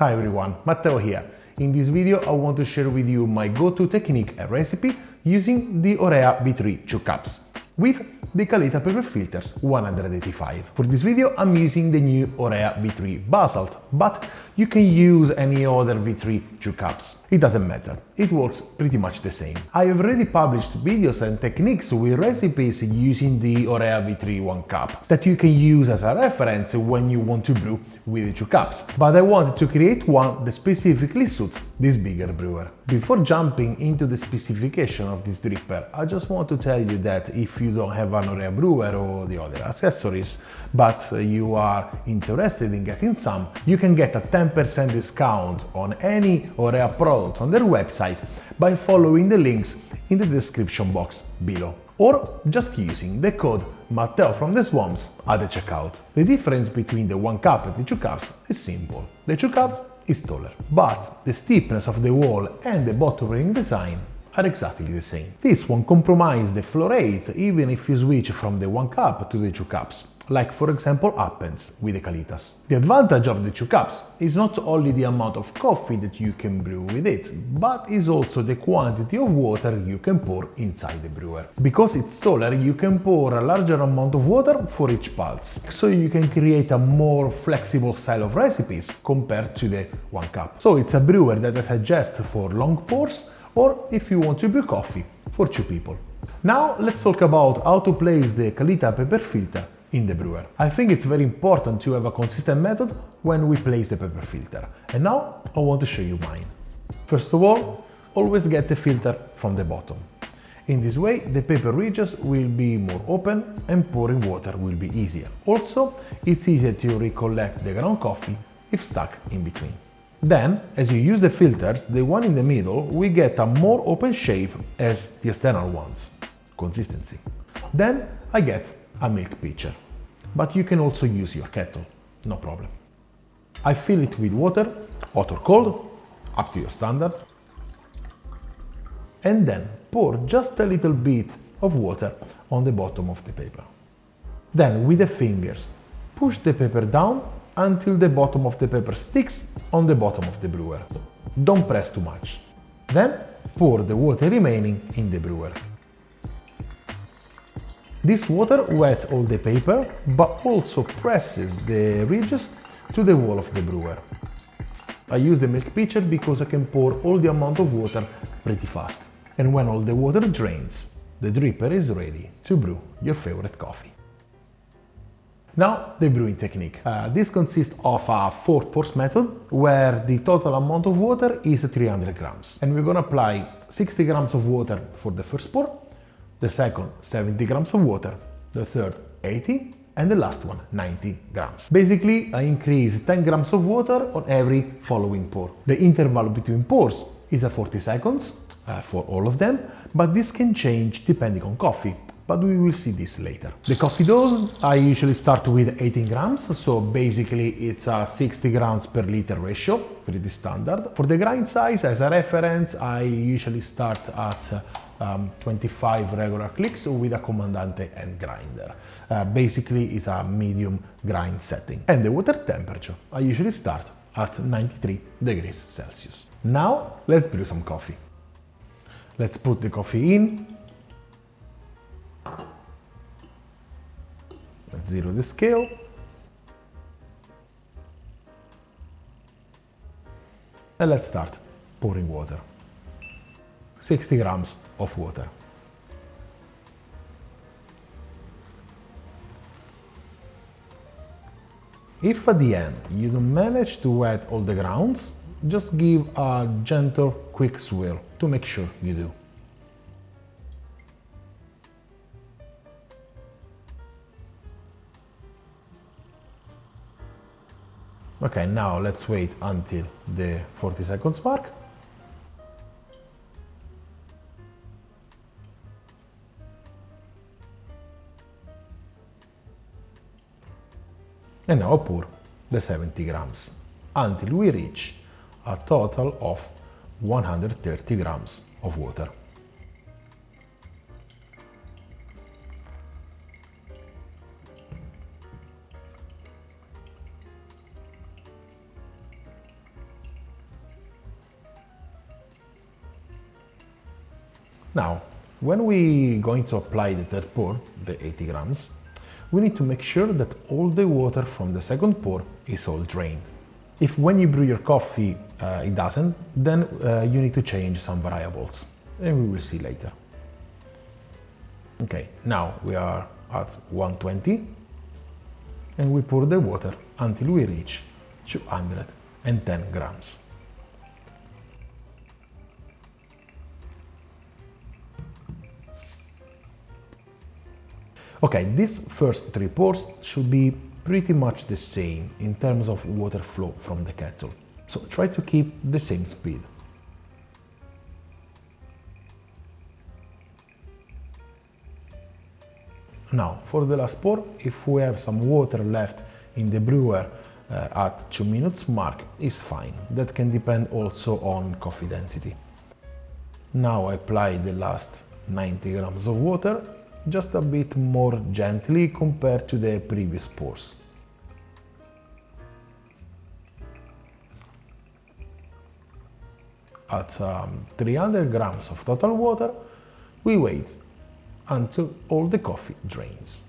Hi everyone, Matteo here. In this video I want to share with you my go-to technique and recipe using the Orea V3 2 cups with the Kalita paper filters 185. For this video I'm using the new Orea V3 Basalt, but you can use any other V3 2 cups. It doesn't matter, it works pretty much the same. I have already published videos and techniques with recipes using the Orea V3 1 cup that you can use as a reference when you want to brew with the 2 cups, but I wanted to create one that specifically suits this bigger brewer. Before jumping into the specification of this dripper, I just want to tell you that if you don't have an Orea brewer or the other accessories, but you are interested in getting some, you can get a 10% discount on any Orea product on their website by following the links in the description box below, or just using the code Matteo from the Swamps at the checkout. The difference between the 1 cup and the 2 cups is simple. The 2 cups is taller, but the steepness of the wall and the bottom ring design are exactly the same. This won't compromise the flow rate even if you switch from the 1 cup to the 2 cups, like for example happens with the Kalitas. The advantage of the 2 cups is not only the amount of coffee that you can brew with it, but is also the quantity of water you can pour inside the brewer. Because it's taller, you can pour a larger amount of water for each pulse, so you can create a more flexible style of recipes compared to the 1 cup. So it's a brewer that I suggest for long pours, or if you want to brew coffee for 2 people. Now let's talk about how to place the Kalita paper filter in the brewer. I think it's very important to have a consistent method when we place the paper filter, and now I want to show you mine. First of all, always get the filter from the bottom. In this way the paper ridges will be more open and pouring water will be easier. Also, it's easier to recollect the ground coffee if stuck in between. Then, as you use the filters, the one in the middle will get a more open shape as the external ones. Consistency. Then I get a milk pitcher, but you can also use your kettle, no problem. I fill it with water, hot or cold, up to your standard, and then pour just a little bit of water on the bottom of the paper. Then with the fingers, push the paper down until the bottom of the paper sticks on the bottom of the brewer. Don't press too much. Then pour the water remaining in the brewer. This water wets all the paper, but also presses the ridges to the wall of the brewer. I use the milk pitcher because I can pour all the amount of water pretty fast. And when all the water drains, the dripper is ready to brew your favorite coffee. Now the brewing technique. This consists of a 4 pours method where the total amount of water is 300 grams. And we're gonna apply 60 grams of water for the first pour, the second 70 grams of water, the third 80, and the last one 90 grams. Basically, I increase 10 grams of water on every following pour. The interval between pours is 40 seconds for all of them, but this can change depending on coffee. But we will see this later. The coffee dose, I usually start with 18 grams, so basically it's a 60 grams per liter ratio, pretty standard. For the grind size, as a reference, I usually start at 25 regular clicks with a Comandante and grinder. Basically it's a medium grind setting. And the water temperature, I usually start at 93 degrees Celsius. Now let's brew some coffee. Let's put the coffee in. Let's zero the scale. And let's start pouring water. 60 grams of water. If at the end you don't manage to wet all the grounds, just give a gentle, quick swirl to make sure you do. Okay, now let's wait until the 40 seconds mark. And now pour the 70 grams until we reach a total of 130 grams of water. Now, when we going to apply the third pour, the 80 grams, we need to make sure that all the water from the second pour is all drained. If when you brew your coffee it doesn't, then you need to change some variables, and we will see later. Okay, now we are at 120, and we pour the water until we reach 210 grams. Okay, these first 3 pours should be pretty much the same in terms of water flow from the kettle, so try to keep the same speed. Now, for the last pour, if we have some water left in the brewer at 2 minutes mark, is fine. That can depend also on coffee density. Now I apply the last 90 grams of water, just a bit more gently compared to the previous pours. At 300 grams of total water, we wait until all the coffee drains.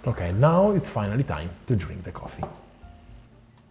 Okay, now it's finally time to drink the coffee.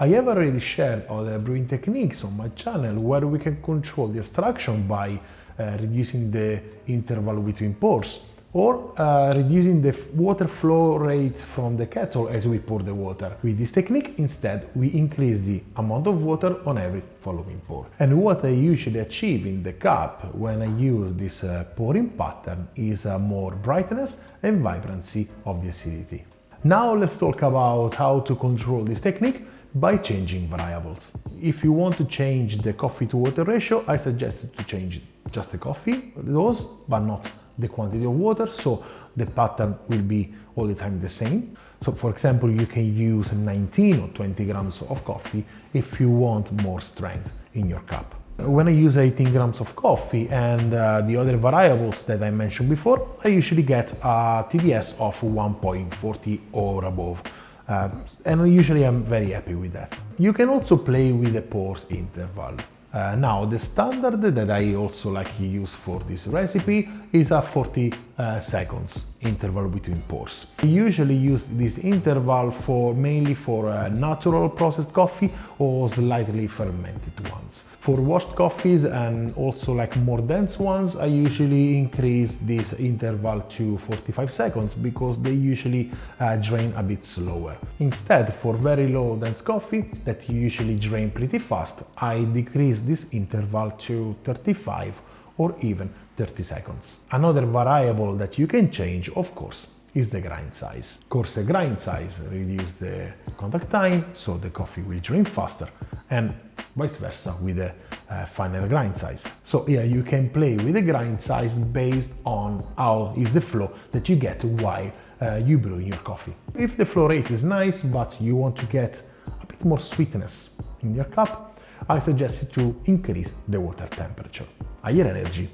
I have already shared other brewing techniques on my channel where we can control the extraction by reducing the interval between pours, or reducing the water flow rate from the kettle as we pour the water. With this technique, instead, we increase the amount of water on every following pour. And what I usually achieve in the cup when I use this pouring pattern is more brightness and vibrancy of the acidity. Now let's talk about how to control this technique by changing variables. If you want to change the coffee to water ratio, I suggest to change just the coffee dose, but not the quantity of water, so the pattern will be all the time the same. So for example, you can use 19 or 20 grams of coffee if you want more strength in your cup. When I use 18 grams of coffee and the other variables that I mentioned before, I usually get a TDS of 1.40 or above. And usually I'm very happy with that. You can also play with the pours interval. Now the standard that I also like to use for this recipe is a 40 seconds interval between pours. I usually use this interval mainly for natural processed coffee or slightly fermented ones. For washed coffees and also like more dense ones, I usually increase this interval to 45 seconds because they usually drain a bit slower. Instead, for very low dense coffee that usually drain pretty fast, I decrease this interval to 35 or even 30 seconds. Another variable that you can change, of course, is the grind size. Coarser grind size reduces the contact time, so the coffee will drain faster, and vice versa with the finer grind size. So yeah, you can play with the grind size based on how is the flow that you get while you brew your coffee. If the flow rate is nice, but you want to get a bit more sweetness in your cup, I suggest you to increase the water temperature. Higher energy,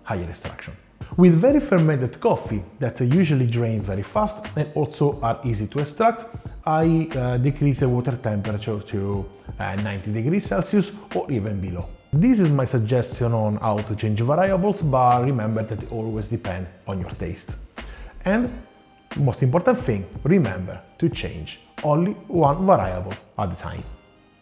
higher extraction. With very fermented coffee that usually drain very fast and also are easy to extract, I decrease the water temperature to 90 degrees Celsius or even below. This is my suggestion on how to change variables, but remember that it always depends on your taste. And most important thing, remember to change only one variable at a time.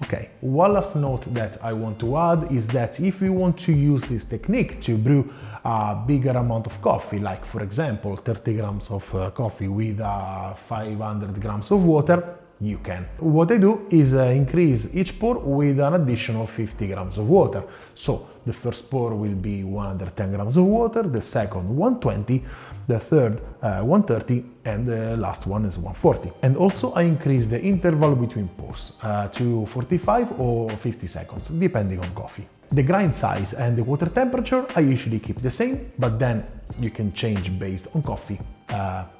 Okay, one last note that I want to add is that if you want to use this technique to brew a bigger amount of coffee, like for example 30 grams of coffee with 500 grams of water, you can. What I do is increase each pour with an additional 50 grams of water. So the first pour will be 110 grams of water, the second 120, the third 130, and the last one is 140. And also I increase the interval between pours to 45 or 50 seconds, depending on coffee. The grind size and the water temperature I usually keep the same, but then you can change based on coffee,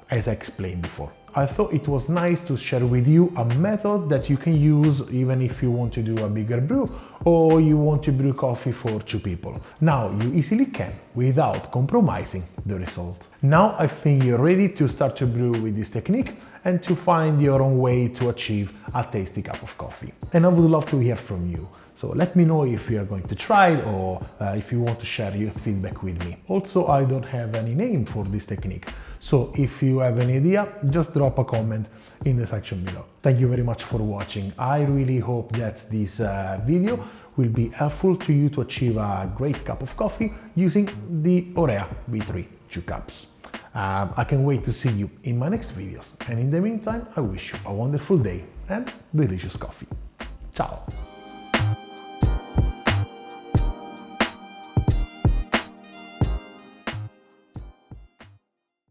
as I explained before. I thought it was nice to share with you a method that you can use even if you want to do a bigger brew or you want to brew coffee for 2 people. Now you easily can without compromising the result. Now I think you're ready to start to brew with this technique and to find your own way to achieve a tasty cup of coffee. And I would love to hear from you. So let me know if you are going to try it or if you want to share your feedback with me. Also, I don't have any name for this technique. So if you have any idea, just drop a comment in the section below. Thank you very much for watching. I really hope that this video will be helpful to you to achieve a great cup of coffee using the Orea B3 chew cups. I can't wait to see you in my next videos, and in the meantime I wish you a wonderful day and delicious coffee. Ciao!